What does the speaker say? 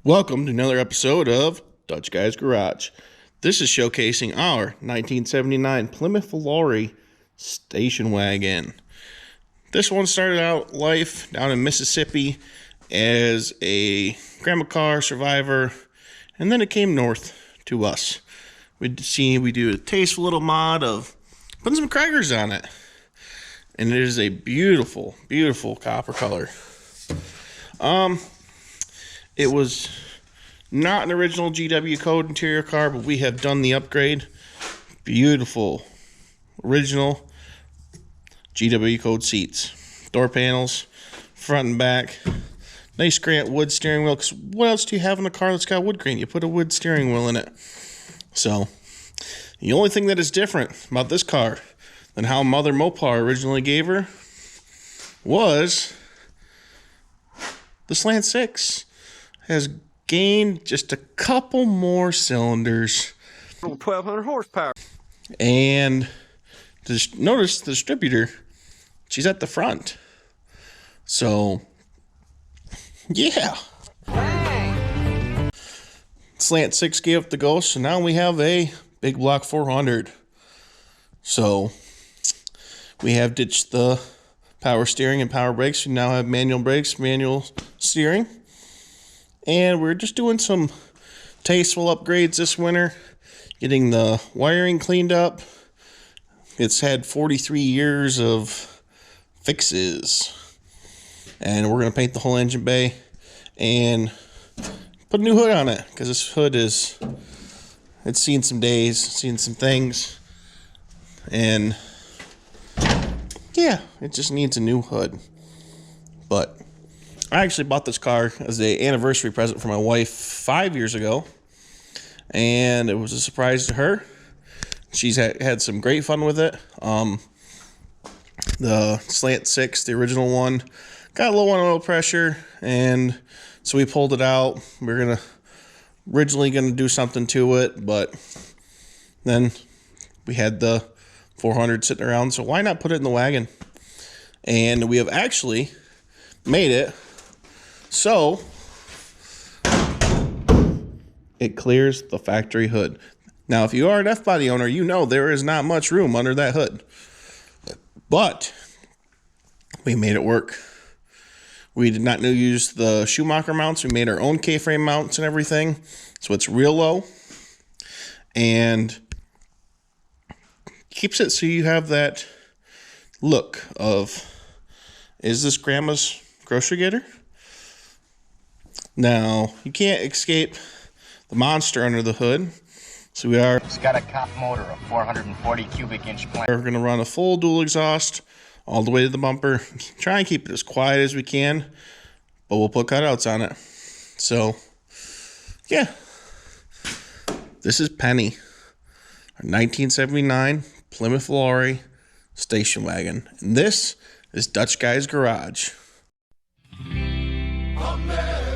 Welcome to another episode of Dutch Guy's Garage. This is showcasing our 1979 Plymouth Volare station wagon. This one started out life down in Mississippi as a grandma car survivor, and then it came north to us. We do a tasteful little mod of putting some crackers on it, and it is a beautiful, beautiful copper color. It was not an original GW code interior car, but we have done the upgrade. Beautiful, original GW code seats, door panels, front and back. Nice Grant wood steering wheel, because what else do you have in a car that's got wood grain? You put a wood steering wheel in it. So, the only thing that is different about this car than how Mother Mopar originally gave her was the Slant 6 has gained just a couple more cylinders. 1,200 horsepower. And just notice the distributor, she's at the front. So, yeah. Dang. Slant 6 gave up the ghost, so now we have a big block 400. So, we have ditched the power steering and power brakes. We now have manual brakes, manual steering. And we're just doing some tasteful upgrades this winter, getting the wiring cleaned up. It's had 43 years of fixes. And we're going to paint the whole engine bay and put a new hood on it, because this hood it's seen some days, seen some things. And yeah, it just needs a new hood. But I actually bought this car as an anniversary present for my wife 5 years ago, and it was a surprise to her. She's had some great fun with it. The Slant 6, the original one, got low on oil pressure, and so we pulled it out. We were originally gonna do something to it, but then we had the 400 sitting around, so why not put it in the wagon? And we have actually made it so it clears the factory hood. Now, if you are an F-body owner, you know there is not much room under that hood. But we made it work. We did not use the Schumacher mounts. We made our own K-frame mounts and everything. So it's real low. And keeps it so you have that look of, is this grandma's grocery getter? Now, you can't escape the monster under the hood. So It's got a cop motor, a 440 cubic inch plant. We're going to run a full dual exhaust all the way to the bumper. Try and keep it as quiet as we can, but we'll put cutouts on it. So, yeah. This is Penny, our 1979 Plymouth Volare station wagon. And this is Dutch Guy's Garage. America.